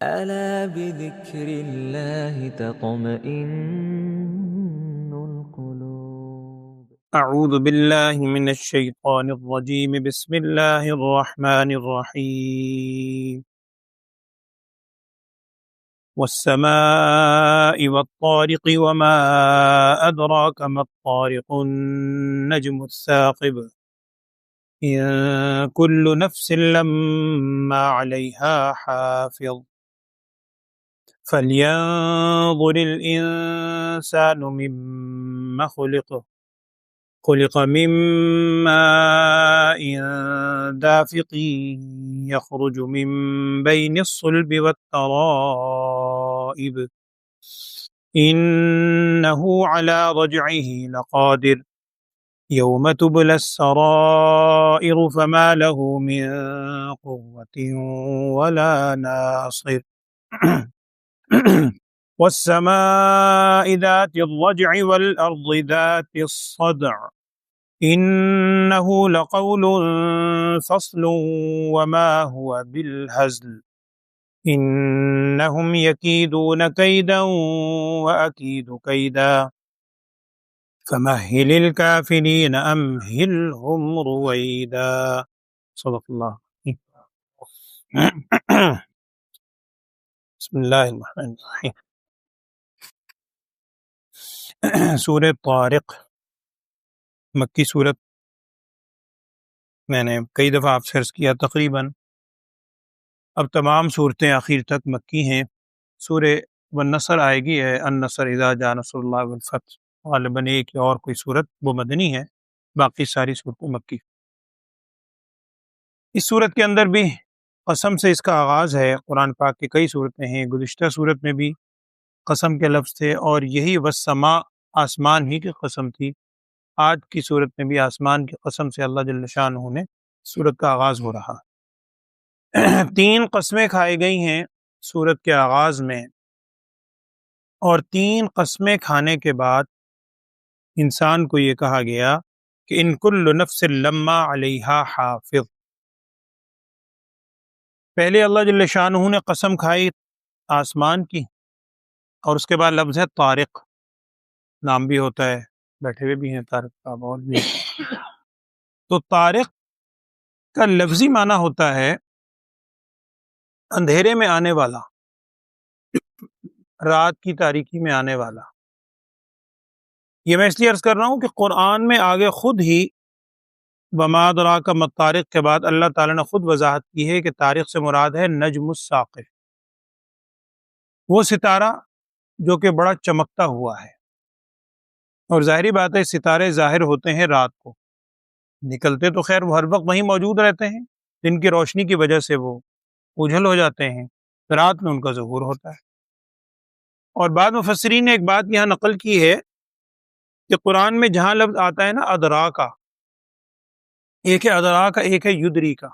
ألا بذكر الله تطمئن القلوب. أعوذ بالله من الشيطان الرجيم. بسم الله الرحمن الرحيم. والسماء والطارق وما أدراك ما الطارق النجم الثاقب إن كل نفس لما عليها حافظ فلينظر الإنسان مما خلق من ماء دافق يخرج من بين الصلب والترائب إنه على رجعه لقادر يوم تبلى السرائر فما له من قوة ولا ناصر والسماء ذات الرجع والأرض ذات الصدع إنه لقول فصل وما هو بالهزل إنهم يكيدون كيدا وأكيد كيدا فمهل الكافرين أمهلهم رويدا. صدق اللہ. بسم اللہ الرحمن الرحیم. سورہ طارق مکی صورت میں نے کئی دفعہ آپ سے عرض کیا، تقریباً اب تمام صورتیں آخر تک مکی ہیں. سورہ والنصر آئے گی ہے، النصر اذا جاء نصر اللہ والفتح، غالباً ایک یا اور کوئی صورت وہ مدنی ہے، باقی ساری صورتیں مکی. اس صورت کے اندر بھی قسم سے اس کا آغاز ہے. قرآن پاک کی کئی صورتیں ہیں، گزشتہ صورت میں بھی قسم کے لفظ تھے اور یہی والسماء آسمان ہی کی قسم تھی. آج کی صورت میں بھی آسمان کی قسم سے اللہ جل شانہ نے صورت کا آغاز ہو رہا. 3 قسمیں کھائی گئی ہیں صورت کے آغاز میں، اور 3 قسمیں کھانے کے بعد انسان کو یہ کہا گیا کہ ان کل نفس لما علیہا حافظ. پہلے اللہ جل شانہ نے قسم کھائی آسمان کی، اور اس کے بعد لفظ ہے طارق، نام بھی ہوتا ہے، بیٹھے ہوئے بھی ہیں طارق صاحب اور بھی. تو طارق کا لفظی معنی ہوتا ہے اندھیرے میں آنے والا، رات کی تاریکی میں آنے والا. یہ میں اس لیے عرض کر رہا ہوں کہ قرآن میں آگے خود ہی وما ادراک ما الطارق کے بعد اللہ تعالیٰ نے خود وضاحت کی ہے کہ طارق سے مراد ہے نجم الثاقب، وہ ستارہ جو کہ بڑا چمکتا ہوا ہے. اور ظاہری بات ہے ستارے ظاہر ہوتے ہیں رات کو، نکلتے تو خیر وہ ہر وقت وہیں موجود رہتے ہیں، دن کی روشنی کی وجہ سے وہ اجھل ہو جاتے ہیں، رات میں ان کا ظہور ہوتا ہے. اور بعد مفسرین نے ایک بات یہاں نقل کی ہے کہ قرآن میں جہاں لفظ آتا ہے نا ادراکا، ایک ہے ادراکا، ایک ہے یدریکا.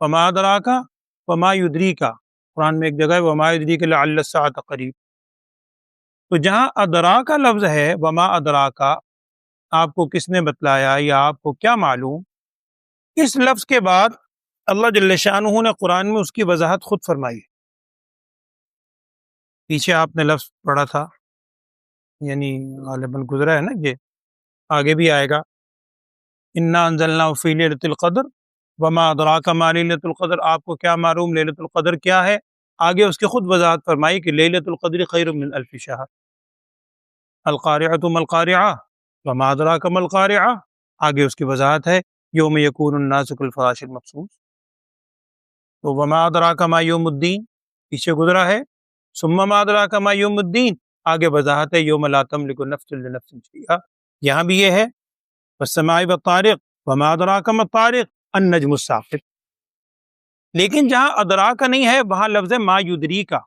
وما ادراکا وما یدریکا، قرآن میں ایک جگہ ہے وما یدریک لعل الساعۃ قریب. تو جہاں ادراکا لفظ ہے وما ادراکا، آپ کو کس نے بتلایا یا آپ کو کیا معلوم، اس لفظ کے بعد اللہ جل شانہ نے قرآن میں اس کی وضاحت خود فرمائی. پیچھے آپ نے لفظ پڑھا تھا، یعنی غالباً گزرا ہے نا، یہ آگے بھی آئے گا، انا انزلناہ فی لیلۃ القدر وما ادراک ما لیلۃ القدر. آپ کو کیا معلوم لیلۃ القدر کیا ہے؟ آگے اس کی خود وضاحت فرمائی کہ لیلۃ القدر خیر من الف شہر. القارعۃ ما القارعہ وما ادراک ما القارعہ، آگے اس کی وضاحت ہے یوم یکون الناس کالفراش المبثوث. تو وما ادراک ما یوم الدین پیچھے گزرا ہے، ثم ما ادراک ما یوم الدین آگے وضاحت ہے یوم لا تملک نفس لنفس شیئا. یہاں بھی یہ ہے والسماء والطارق وما ادراک ما الطارق النجم الثاقب. لیکن جہاں ادراک نہیں ہے وہاں لفظ ہے ما یدریکا.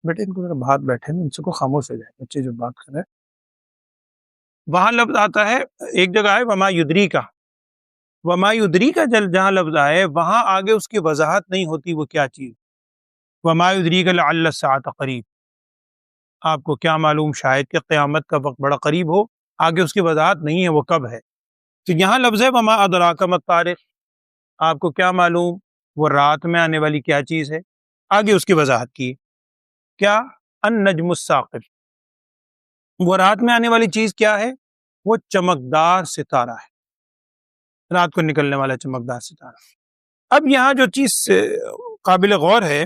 بیٹے ان کو ذرا بات بیٹھے نا، ان سے کو خاموش ہو جائے، بچے جو بات کر رہے ہیں. وہاں لفظ آتا ہے، ایک جگہ ہے وما یدریکا، وما یدریکا جہاں لفظ آئے وہاں آگے اس کی وضاحت نہیں ہوتی وہ کیا چیز. وما یدریک لعل الساعۃ قریب، آپ کو کیا معلوم شاید کہ قیامت کا وقت بڑا قریب ہو، آگے اس کی وضاحت نہیں ہے وہ کب ہے. تو یہاں لفظ ہے وما ادراک ما الطارق، آپ کو کیا معلوم وہ رات میں آنے والی کیا چیز ہے. آگے اس کی وضاحت کی کیا النجم الثاقب، وہ رات میں آنے والی چیز کیا ہے؟ وہ چمکدار ستارہ ہے، رات کو نکلنے والا چمکدار ستارہ۔ اب یہاں جو چیز قابل غور ہے،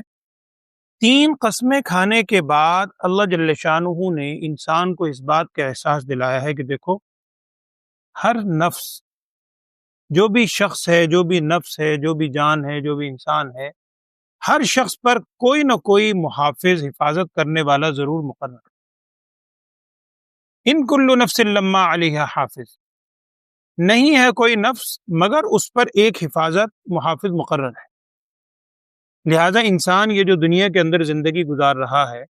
3 قسمیں کھانے کے بعد اللہ جل شانہ نے انسان کو اس بات کا احساس دلایا ہے کہ دیکھو ہر نفس، جو بھی شخص ہے، جو بھی نفس ہے، جو بھی جان ہے، جو بھی انسان ہے، ہر شخص پر کوئی نہ کوئی محافظ، حفاظت کرنے والا ضرور مقرر ہے۔ ان کل نفس لما علیہا حافظ، نہیں ہے کوئی نفس مگر اس پر ایک حفاظت، محافظ مقرر ہے۔ لہذا انسان یہ جو دنیا کے اندر زندگی گزار رہا ہے،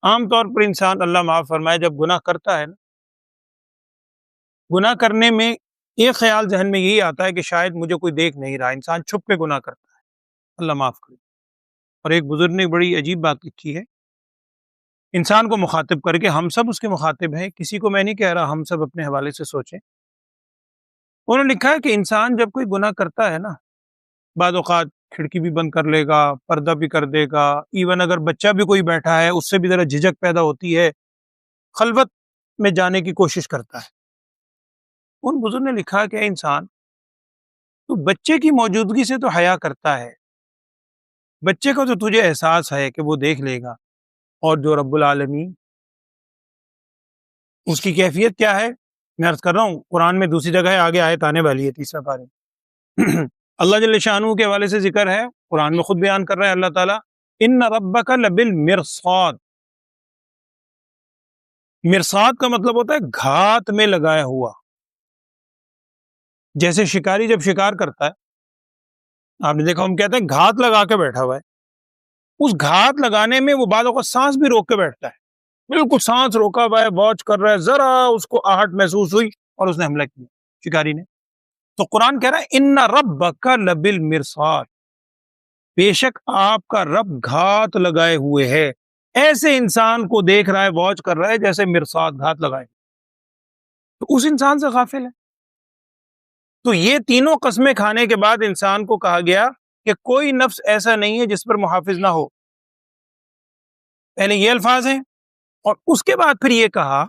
عام طور پر انسان اللہ معاف فرمائے جب گناہ کرتا ہے نا، گناہ کرنے میں ایک خیال ذہن میں یہی آتا ہے کہ شاید مجھے کوئی دیکھ نہیں رہا، انسان چھپ کے گناہ کرتا ہے، اللہ معاف کرے۔ اور ایک بزرگ نے بڑی عجیب بات لکھی ہے، انسان کو مخاطب کر کے، ہم سب اس کے مخاطب ہیں، کسی کو میں نہیں کہہ رہا، ہم سب اپنے حوالے سے سوچیں۔ انہوں نے لکھا ہے کہ انسان جب کوئی گناہ کرتا ہے نا، بعض اوقات کھڑکی بھی بند کر لے گا، پردہ بھی کر دے گا، ایون اگر بچہ بھی کوئی بیٹھا ہے اس سے بھی ذرا جھجک پیدا ہوتی ہے، خلوت میں جانے کی کوشش کرتا ہے۔ ان بزرگ نے لکھا کہ اے انسان، تو بچے کی موجودگی سے تو حیا کرتا ہے، بچے کو تو تجھے احساس ہے کہ وہ دیکھ لے گا، اور جو رب العالمین اس کی کیفیت کیا ہے؟ میں عرض کر رہا ہوں قرآن میں دوسری جگہ ہے، آگے آیت آنے والی ہے 3 پارے اللہ جل شانہ کے حوالے سے ذکر ہے، قرآن میں خود بیان کر رہا ہے اللہ تعالیٰ، ان ربک لبالمرصاد۔ مرصاد کا مطلب ہوتا ہے گھات میں لگایا ہوا۔ جیسے شکاری جب شکار کرتا ہے، آپ نے دیکھا ہم کہتے ہیں گھات لگا کے بیٹھا ہوا ہے، اس گھات لگانے میں وہ بعض اوقات سانس بھی روک کے بیٹھتا ہے، بالکل سانس روکا ہوا ہے، واچ کر رہا ہے، ذرا اس کو آہٹ محسوس ہوئی اور اس نے حملہ کیا شکاری نے۔ تو قرآن کہہ رہا ہے ان ربک لبالمرصاد، بے شک آپ کا رب گھات لگائے ہوئے ہے، ایسے انسان کو دیکھ رہا ہے، واچ کر رہا ہے جیسے مرصاد گھات لگائے، تو اس انسان سے غافل ہے۔ تو یہ تینوں قسمیں کھانے کے بعد انسان کو کہا گیا کہ کوئی نفس ایسا نہیں ہے جس پر محافظ نہ ہو۔ پہلے یہ الفاظ ہیں، اور اس کے بعد پھر یہ کہا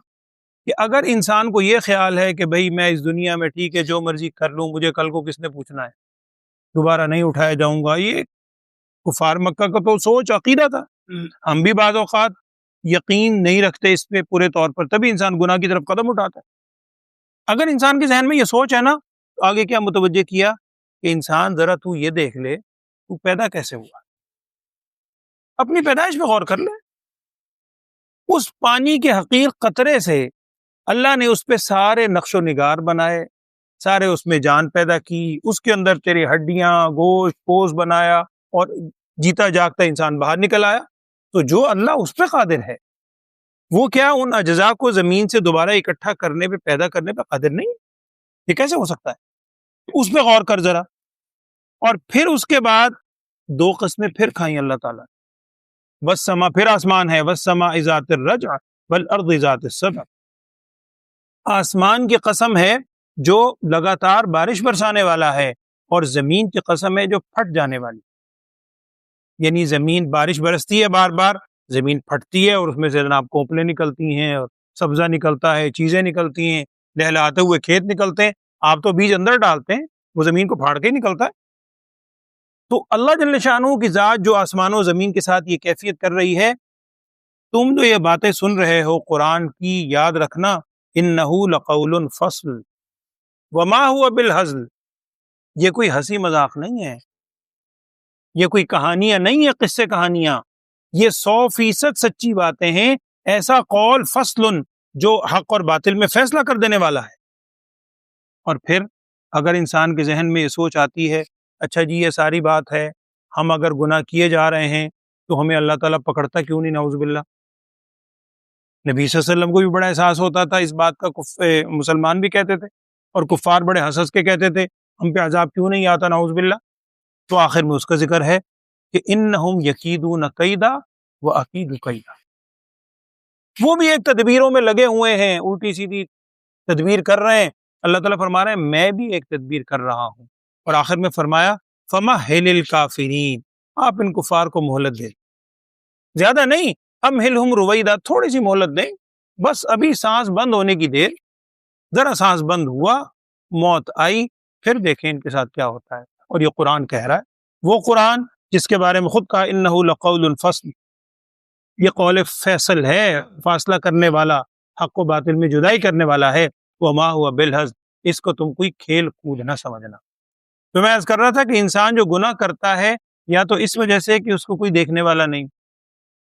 کہ اگر انسان کو یہ خیال ہے کہ بھئی میں اس دنیا میں ٹھیک ہے جو مرضی کر لوں، مجھے کل کو کس نے پوچھنا ہے، دوبارہ نہیں اٹھایا جاؤں گا، یہ کفار مکہ کا تو سوچ عقیدہ تھا۔ ہم بھی بعض اوقات یقین نہیں رکھتے اس پہ پورے طور پر، تبھی انسان گناہ کی طرف قدم اٹھاتا ہے۔ اگر انسان کے ذہن میں یہ سوچ ہے نا، تو آگے کیا متوجہ کیا کہ انسان ذرا تو یہ دیکھ لے تو پیدا کیسے ہوا، اپنی پیدائش پہ غور کر لے۔ اس پانی کے حقیر قطرے سے اللہ نے اس پہ سارے نقش و نگار بنائے، سارے اس میں جان پیدا کی، اس کے اندر تیری ہڈیاں، گوشت، پوست بنایا، اور جیتا جاگتا انسان باہر نکل آیا۔ تو جو اللہ اس پہ قادر ہے، وہ کیا ان اجزاء کو زمین سے دوبارہ اکٹھا کرنے پہ، پیدا کرنے پہ قادر نہیں؟ یہ کیسے ہو سکتا ہے؟ اس پہ غور کر ذرا۔ اور پھر اس کے بعد 2 قسمیں پھر کھائیں اللہ تعالیٰ، والسماء، پھر آسمان ہے، والسماء ذات الرجع والارض ذات الصدع، آسمان کی قسم ہے جو لگاتار بارش برسانے والا ہے، اور زمین کی قسم ہے جو پھٹ جانے والی، یعنی زمین بارش برستی ہے بار بار، زمین پھٹتی ہے اور اس میں سے جناب کوپلیں نکلتی ہیں، اور سبزہ نکلتا ہے، چیزیں نکلتی ہیں، لہلاتے ہوئے کھیت نکلتے ہیں، آپ تو بیج اندر ڈالتے ہیں، وہ زمین کو پھاڑ کے ہی نکلتا ہے۔ تو اللہ جل شانہ کی ذات جو آسمان و زمین کے ساتھ یہ کیفیت کر رہی ہے، تم جو یہ باتیں سن رہے ہو قرآن کی، یاد رکھنا انہ لقول فصل وما هو بالہزل، یہ کوئی ہنسی مذاق نہیں ہے، یہ کوئی کہانیاں نہیں ہے، قصے کہانیاں، یہ 100% سچی باتیں ہیں، ایسا قول فصل جو حق اور باطل میں فیصلہ کر دینے والا ہے۔ اور پھر اگر انسان کے ذہن میں یہ سوچ آتی ہے، اچھا جی یہ ساری بات ہے، ہم اگر گناہ کیے جا رہے ہیں تو ہمیں اللہ تعالیٰ پکڑتا کیوں نہیں؟ نعوذ باللہ۔ نبی صلی اللہ علیہ وسلم کو بھی بڑا احساس ہوتا تھا اس بات کا، مسلمان بھی کہتے تھے، اور کفار بڑے ہنس کے کہتے تھے ہم پہ عذاب کیوں نہیں آتا، نعوذ باللہ۔ تو آخر میں اس کا ذکر ہے کہ انہم یکیدون کیدا واکید کیدا، وہ بھی ایک تدبیروں میں لگے ہوئے ہیں، الٹی سیدھی تدبیر کر رہے ہیں۔ اللہ تعالیٰ فرما رہے ہیں میں بھی ایک تدبیر کر رہا ہوں، اور آخر میں فرمایا فمہل الکافرین، آپ ان کفار کو مہلت دیں، زیادہ نہیں، امہلہم رویدا، تھوڑی سی مہلت دیں، بس ابھی سانس بند ہونے کی دیر، ذرا سانس بند ہوا، موت آئی، پھر دیکھیں ان کے ساتھ کیا ہوتا ہے۔ اور یہ قرآن کہہ رہا ہے، وہ قرآن جس کے بارے میں خود کہا انہ لقول فصل، یہ قول فیصل ہے، فاصلہ کرنے والا، حق و باطل میں جدائی کرنے والا ہے، وما ہوا بالہزل، اس کو تم کوئی کھیل کود نہ سمجھنا۔ تو میں عرض کر رہا تھا کہ انسان جو گناہ کرتا ہے یا تو اس وجہ سے کہ اس کو کوئی دیکھنے والا نہیں،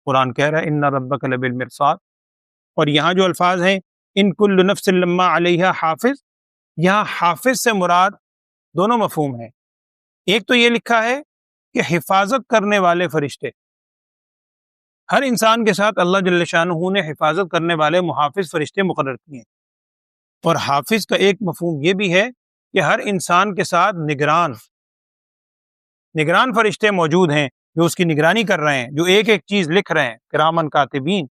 قرآن کہہ رہا ہے ان ربک لبالمرصاد، اور یہاں جو الفاظ ہیں ان کل نفس لما علیہا حافظ، یہاں حافظ سے مراد دونوں مفہوم ہیں۔ ایک تو یہ لکھا ہے کہ حفاظت کرنے والے فرشتے، ہر انسان کے ساتھ اللہ جل شانہ نے حفاظت کرنے والے محافظ فرشتے مقرر کیے ہیں، اور حافظ کا ایک مفہوم یہ بھی ہے کہ ہر انسان کے ساتھ نگران فرشتے موجود ہیں جو اس کی نگرانی کر رہے ہیں، جو ایک ایک چیز لکھ رہے ہیں، کرامن کاتبین۔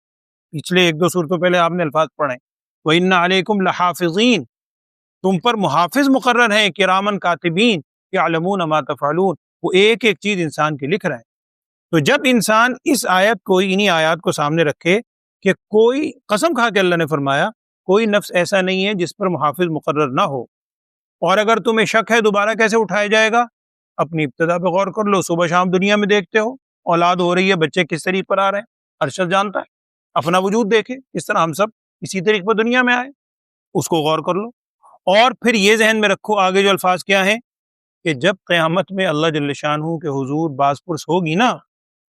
پچھلے ایک دو صورتوں پہلے آپ نے الفاظ پڑھے وَإِنَّ عَلَيْكُمْ لَحَافِظِينَ، تم پر محافظ مقرر ہیں، کرامن کاتبین یعلمون ما تفعلون، وہ ایک ایک چیز انسان کی لکھ رہے ہیں۔ تو جب انسان اس آیت کو، انہی آیات کو سامنے رکھے کہ کوئی قسم کھا کے اللہ نے فرمایا کوئی نفس ایسا نہیں ہے جس پر محافظ مقرر نہ ہو، اور اگر تمہیں شک ہے دوبارہ کیسے اٹھایا جائے گا، اپنی ابتدا پہ غور کر لو، صبح شام دنیا میں دیکھتے ہو اولاد ہو رہی ہے، بچے کس طریقے پر آ رہے ہیں، ارشد جانتا ہے، اپنا وجود دیکھے اس طرح ہم سب اسی طریقے پر دنیا میں آئے، اس کو غور کر لو، اور پھر یہ ذہن میں رکھو آگے جو الفاظ کیا ہیں کہ جب قیامت میں اللہ جل شانہ کے حضور باز پرس ہوگی نا،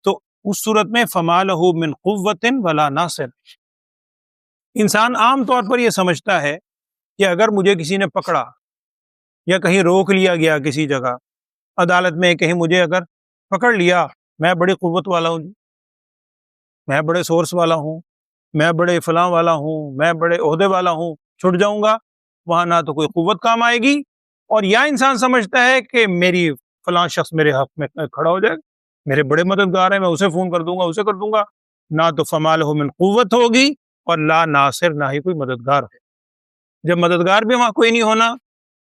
تو اس صورت میں فما لہ من قوت ولا ناصر، انسان عام طور پر یہ سمجھتا ہے کہ اگر مجھے کسی نے پکڑا یا کہیں روک لیا گیا کسی جگہ عدالت میں، کہیں مجھے اگر پکڑ لیا، میں بڑی قوت والا ہوں جی، میں بڑے سورس والا ہوں، میں بڑے فلاں والا ہوں، میں بڑے عہدے والا ہوں، چھٹ جاؤں گا، وہاں نہ تو کوئی قوت کام آئے گی، اور یا انسان سمجھتا ہے کہ میری فلاں شخص میرے حق میں کھڑا ہو جائے گا، میرے بڑے مددگار ہیں، میں اسے فون کر دوں گا، اسے کر دوں گا، نہ تو فما لہ من قوت ہوگی اور لا ناصر، نہ ہی کوئی مددگار ہے۔ جب مددگار بھی وہاں کوئی نہیں ہونا،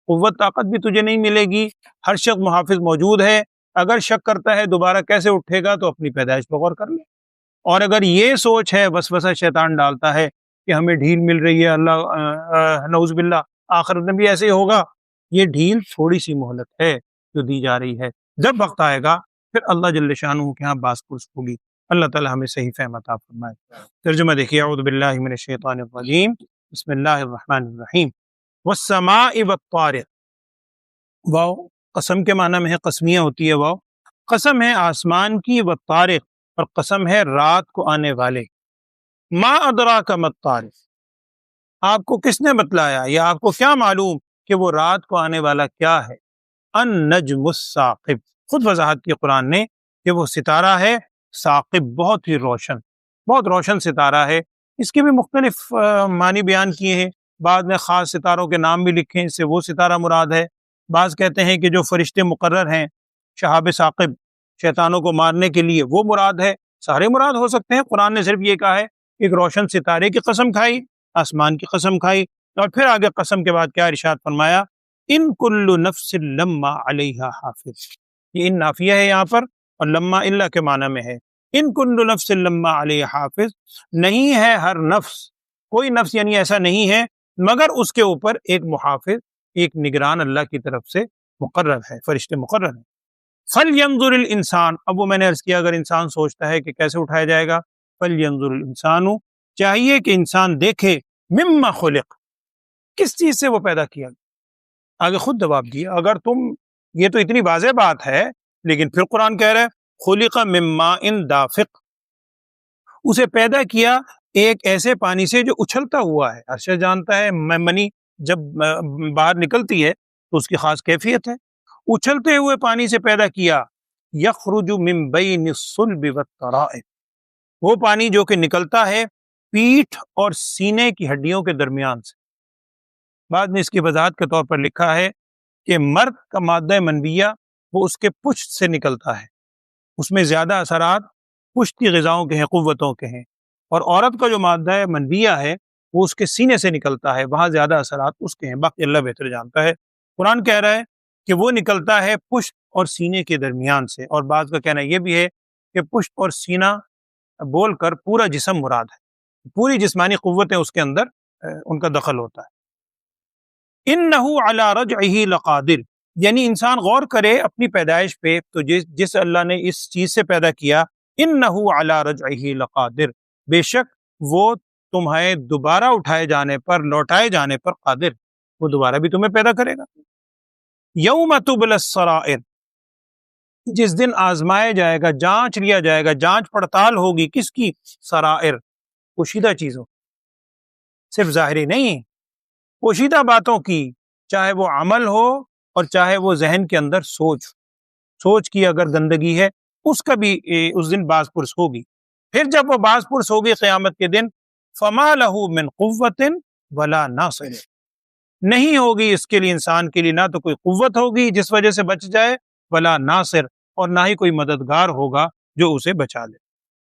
قوت طاقت بھی تجھے نہیں ملے گی، ہر شخص محافظ موجود ہے، اگر شک کرتا ہے دوبارہ کیسے اٹھے گا تو اپنی پیدائش پر غور کر لے، اور اگر یہ سوچ ہے، وسوسہ شیطان ڈالتا ہے کہ ہمیں ڈھیل مل رہی ہے، اللہ نعوذ باللہ آخرت میں بھی ایسے ہی ہوگا، یہ ڈھیل تھوڑی سی مہلت ہے جو دی جا رہی ہے، جب وقت آئے گا پھر اللہ جل شانہ کے ہاں باز پرس ہوگی۔ اللہ تعالی ہمیں صحیح فہم عطا فرمائے۔ ترجمہ دیکھیے، اعوذ باللہ من الشیطان الرجیم، بسم اللہ الرحمن الرحیم۔ والسماء والطارق، واو قسم کے معنی میں ہے، قسمیہ ہوتی ہے واو، قسم ہے آسمان کی، والطارق، اور قسم ہے رات کو آنے والے۔ ما ادراک ما الطارق، آپ کو کس نے بتلایا یا آپ کو کیا معلوم کہ وہ رات کو آنے والا کیا ہے؟ النجم الثاقب، خود وضاحت کی قرآن نے کہ وہ ستارہ ہے ثاقب، بہت ہی روشن، بہت روشن ستارہ ہے۔ اس کے بھی مختلف معنی بیان کیے ہیں، بعض نے خاص ستاروں کے نام بھی لکھے ہیں، اس سے وہ ستارہ مراد ہے، بعض کہتے ہیں کہ جو فرشتے مقرر ہیں شہاب ثاقب شیطانوں کو مارنے کے لیے وہ مراد ہے، سارے مراد ہو سکتے ہیں، قرآن نے صرف یہ کہا ہے ایک روشن ستارے کی قسم کھائی، آسمان کی قسم کھائی، اور پھر آگے قسم کے بعد کیا ارشاد فرمایا، ان کل نفس لما علیہا حافظ، یہ ان نافیہ ہے یہاں پر، اور لما اللہ کے معنی میں ہے، ان کل نفس لما علیہا حافظ، نہیں ہے ہر نفس، کوئی نفس یعنی ایسا نہیں ہے مگر اس کے اوپر ایک محافظ، ایک نگران اللہ کی طرف سے مقرر ہے، فرشتے مقرر ہیں۔ فَلْيَنظُرِ الْإِنسان، اب وہ میں نے عرض کیا اگر انسان سوچتا ہے کہ کیسے اٹھایا جائے گا، فَلْيَنظُرِ الْإِنسَانُ، چاہیے کہ انسان دیکھے، مما خلق، کس چیز سے وہ پیدا کیا گیا، آگے خود جواب دیا، اگر تم، یہ تو اتنی واضح بات ہے، لیکن پھر قرآن کہہ رہا ہے خلق من ماء دافق، اسے پیدا کیا ایک ایسے پانی سے جو اچھلتا ہوا ہے، ارشد جانتا ہے منی جب باہر نکلتی ہے تو اس کی خاص کیفیت ہے، اچھلتے ہوئے پانی سے پیدا کیا، یخرج من بین الصلب والترائب، وہ پانی جو کہ نکلتا ہے پیٹھ اور سینے کی ہڈیوں کے درمیان سے۔ بعد میں اس کی وضاحت کے طور پر لکھا ہے کہ مرد کا مادہ منویہ وہ اس کے پشت سے نکلتا ہے، اس میں زیادہ اثرات پشتی غذاؤں کے ہیں، قوتوں کے ہیں، اور عورت کا جو مادہ منویہ ہے وہ اس کے سینے سے نکلتا ہے، وہاں زیادہ اثرات اس کے ہیں، باقی اللہ بہتر جانتا ہے۔ قرآن کہہ رہا ہے کہ وہ نکلتا ہے پشت اور سینے کے درمیان سے، اور بعض کا کہنا یہ بھی ہے کہ پشت اور سینہ بول کر پورا جسم مراد ہے، پوری جسمانی قوتیں اس کے اندر ان کا دخل ہوتا ہے۔ اِنَّهُ عَلَى رَجْعِهِ لَقَادِرٌ، یعنی انسان غور کرے اپنی پیدائش پہ، تو جس اللہ نے اس چیز سے پیدا کیا، اِنَّهُ عَلَى رَجْعِهِ لَقَادِرٌ، بے شک وہ تمہارے دوبارہ اٹھائے جانے پر، لوٹائے جانے پر قادر، وہ دوبارہ بھی تمہیں پیدا کرے گا۔ یوم تبلی السرائر، جس دن آزمایا جائے گا، جانچ لیا جائے گا، جانچ پڑتال ہوگی، کس کی؟ سرائر، پوشیدہ چیزوں، صرف ظاہری نہیں، پوشیدہ باتوں کی، چاہے وہ عمل ہو اور چاہے وہ ذہن کے اندر سوچ کی اگر گندگی ہے، اس کا بھی اس دن باز پرس ہوگی۔ پھر جب وہ باز پرس ہوگی قیامت کے دن، فما لہ من قوت ولا ناصر، نہیں ہوگی اس کے لیے، انسان کے لیے، نہ تو کوئی قوت ہوگی جس وجہ سے بچ جائے، ولا ناصر، اور نہ ہی کوئی مددگار ہوگا جو اسے بچا لے۔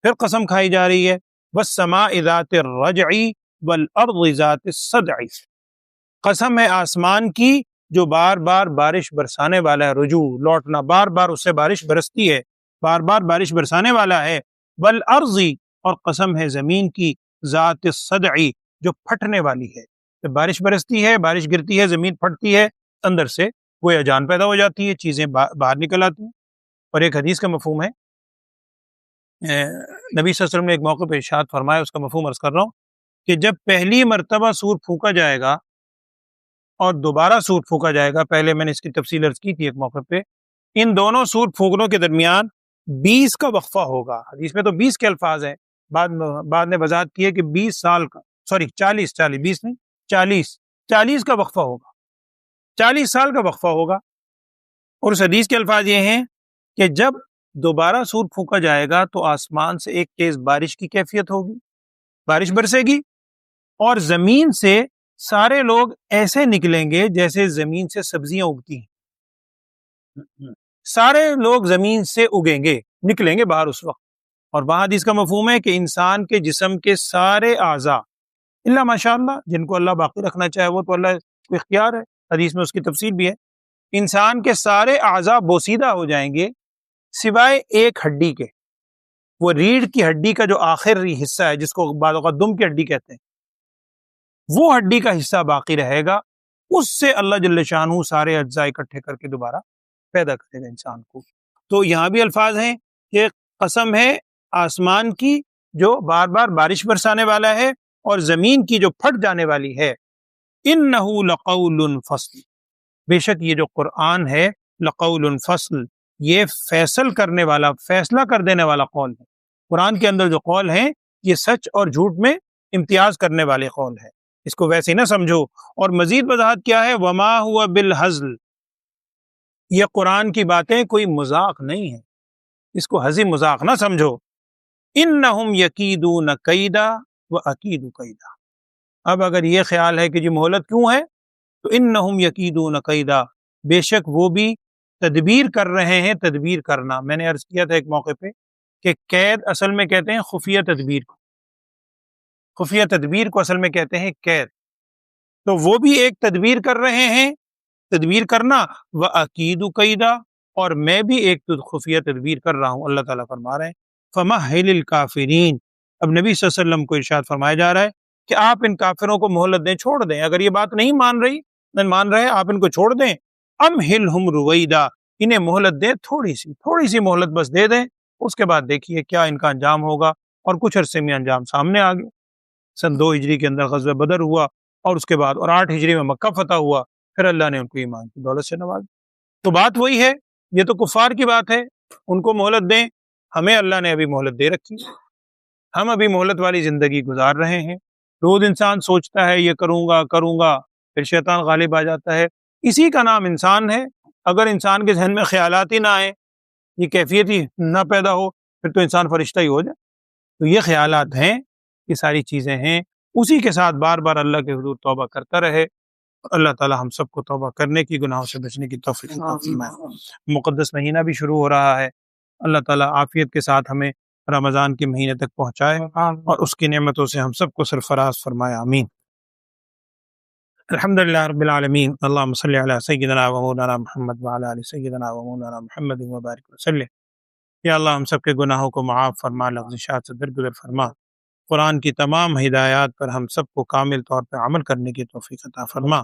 پھر قسم کھائی جا رہی ہے، والسماء ذات الرجع والارض ذات الصدع، قسم ہے آسمان کی جو بار بار بارش برسانے والا ہے، رجوع، لوٹنا، بار بار اس سے بارش برستی ہے، بار بار بارش برسانے والا ہے، والارض، اور قسم ہے زمین کی، ذات الصدع، جو پھٹنے والی ہے، جب بارش برستی ہے، بارش گرتی ہے، زمین پھٹتی ہے، اندر سے گویا جان پیدا ہو جاتی ہے، چیزیں باہر نکل آتی ہیں۔ اور ایک حدیث کا مفہوم ہے، نبی صلی اللہ علیہ وسلم نے ایک موقع پہ ارشاد فرمایا، اس کا مفہوم عرض کر رہا ہوں، کہ جب پہلی مرتبہ سور پھونکا جائے گا اور دوبارہ سور پھونکا جائے گا، پہلے میں نے اس کی تفصیل عرض کی تھی ایک موقع پہ، ان دونوں سور پھونکنوں کے درمیان 20 کا وقفہ ہوگا۔ حدیث میں تو 20 کے الفاظ ہیں، بعد نے وضاحت کی ہے کہ 20 سال کا، 40 20 نہیں، 40 کا وقفہ ہوگا، 40 سال کا وقفہ ہوگا۔ اور اس حدیث کے الفاظ یہ ہیں کہ جب دوبارہ سور پھونکا جائے گا تو آسمان سے ایک تیز بارش کی کیفیت ہوگی، بارش برسے گی، اور زمین سے سارے لوگ ایسے نکلیں گے جیسے زمین سے سبزیاں اگتی ہیں، سارے لوگ زمین سے اگیں گے، نکلیں گے باہر اس وقت۔ اور وہاں حدیث کا مفہوم ہے کہ انسان کے جسم کے سارے اعضاء، اللہ ماشاء اللہ، جن کو اللہ باقی رکھنا چاہے وہ تو اللہ کو اختیار ہے، حدیث میں اس کی تفصیل بھی ہے، انسان کے سارے اعضاء بوسیدہ ہو جائیں گے سوائے ایک ہڈی کے، وہ ریڑھ کی ہڈی کا جو آخری حصہ ہے، جس کو بعض اوقات دم کی ہڈی کہتے ہیں، وہ ہڈی کا حصہ باقی رہے گا، اس سے اللہ جل شانہ سارے اجزاء اکٹھے کر کے دوبارہ پیدا کرے گا انسان کو۔ تو یہاں بھی الفاظ ہیں کہ قسم ہے آسمان کی جو بار بار بارش برسانے والا ہے، اور زمین کی جو پھٹ جانے والی ہے، انہ لقول فصل، بے شک یہ جو قرآن ہے، لقول فصل، یہ فیصل کرنے والا، فیصلہ کر دینے والا قول ہے۔ قرآن کے اندر جو قول ہیں یہ سچ اور جھوٹ میں امتیاز کرنے والے قول ہے، اس کو ویسے ہی نہ سمجھو۔ اور مزید وضاحت کیا ہے، وما ہوا بالہزل، یہ قرآن کی باتیں کوئی مذاق نہیں ہے، اس کو ہنسی مذاق نہ سمجھو۔ انہم یکیدون کیدا واکید کیدا، اب اگر یہ خیال ہے کہ جی مہلت کیوں ہے، تو انہم یکیدون کیدا، بے شک وہ بھی تدبیر کر رہے ہیں، تدبیر کرنا۔ میں نے عرض کیا تھا ایک موقع پہ کہ قید اصل میں کہتے ہیں خفیہ تدبیر کو، خفیہ تدبیر کو اصل میں کہتے ہیں قید، تو وہ بھی ایک تدبیر کر رہے ہیں، تدبیر کرنا، وَأَكِيدُ قَيْدًا، اور میں بھی ایک خفیہ تدبیر کر رہا ہوں۔ اللہ تعالیٰ فرما رہے ہیں فَمَهِّلِ الْكَافِرِينَ، اب نبی صلی اللہ علیہ وسلم کو ارشاد فرمایا جا رہا ہے کہ آپ ان کافروں کو مہلت دیں، چھوڑ دیں، اگر یہ بات نہیں مان رہے آپ ان کو چھوڑ دیں، امہلہم رویدا، انہیں مہلت دیں، تھوڑی سی مہلت بس دے دیں، اس کے بعد دیکھیے کیا ان کا انجام ہوگا۔ اور کچھ عرصے میں انجام سامنے آ گیا، سن 2 ہجری کے اندر غزوہ بدر ہوا، اور اس کے بعد 8 ہجری میں مکہ فتح ہوا، پھر اللہ نے ان کو ایمان کی دولت سے نوازا۔ تو بات وہی ہے، یہ تو کفار کی بات ہے، ان کو مہلت دیں، ہمیں اللہ نے ابھی مہلت دے رکھی، ہم ابھی مہلت والی زندگی گزار رہے ہیں۔ روز انسان سوچتا ہے یہ کروں گا، پھر شیطان غالب آ جاتا ہے، اسی کا نام انسان ہے۔ اگر انسان کے ذہن میں خیالات ہی نہ آئیں، یہ کیفیت ہی نہ پیدا ہو، پھر تو انسان فرشتہ ہی ہو جائے۔ تو یہ خیالات ہیں، یہ ساری چیزیں ہیں، اسی کے ساتھ بار بار اللہ کے حضور توبہ کرتا رہے۔ اللہ تعالی ہم سب کو توبہ کرنے کی، گناہوں سے بچنے کی توفیق عطا فرمائے۔ مقدس مہینہ بھی شروع ہو رہا ہے، اللہ تعالی عافیت کے ساتھ ہمیں رمضان کے مہینے تک پہنچائے اور اس کی نعمتوں سے ہم سب کو سرفراز فرمائے، آمین۔ الحمدللہ رب العالمین، اللہم صلی علی سیدنا و مولانا محمد وعلی آل سیدنا و مولانا محمد وبارک وسلم۔ یا اللہ ہم سب کے گناہوں کو معاف فرما، لغزشات سے درگزر فرما، قرآن کی تمام ہدایات پر ہم سب کو کامل طور پر عمل کرنے کی توفیق عطا فرما۔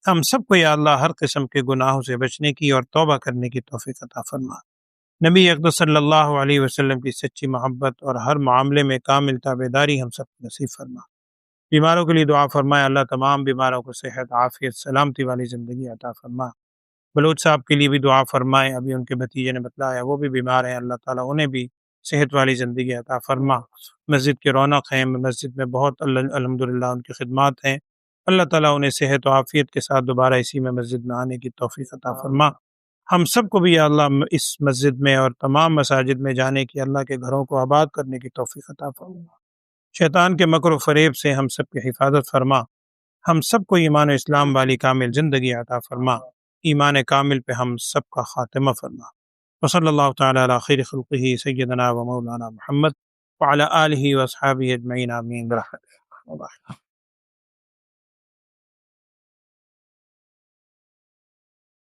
ہم سب کو یا اللہ ہر قسم کے گناہوں سے بچنے کی اور توبہ کرنے کی توفیق عطا فرما۔ نبی اقدس صلی اللہ علیہ وسلم کی سچی محبت اور ہر معاملے میں کامل تابعداری ہم سب کو نصیب فرما۔ بیماروں کے لیے دعا فرمائے، اللہ تمام بیماروں کو صحت، عافیت، سلامتی والی زندگی عطا فرما۔ بلوچ صاحب کے لیے بھی دعا فرمائے، ابھی ان کے بھتیجے نے بتلایا وہ بھی بیمار ہیں، اللہ تعالیٰ انہیں بھی صحت والی زندگی عطا فرما۔ مسجد کی رونق ہیں، مسجد میں بہت الحمدللہ ان کی خدمات ہیں، اللہ تعالیٰ انہیں صحت و عافیت کے ساتھ دوبارہ اسی میں مسجد میں آنے کی توفیق عطا فرما۔ ہم سب کو بھی یا اللہ اس مسجد میں اور تمام مساجد میں جانے کی، اللہ کے گھروں کو آباد کرنے کی توفیق عطا فرما۔ شیطان کے مکر و فریب سے ہم سب کی حفاظت فرما۔ ہم سب کو ایمان و اسلام والی کامل زندگی عطا فرما، ایمان کامل پہ ہم سب کا خاتمہ فرما۔ وصلی اللہ تعالی علی خیر خلقہ سیدنا و مولانا محمد وعلی آلہ و اصحابہ اجمعین، آمین برحمتک۔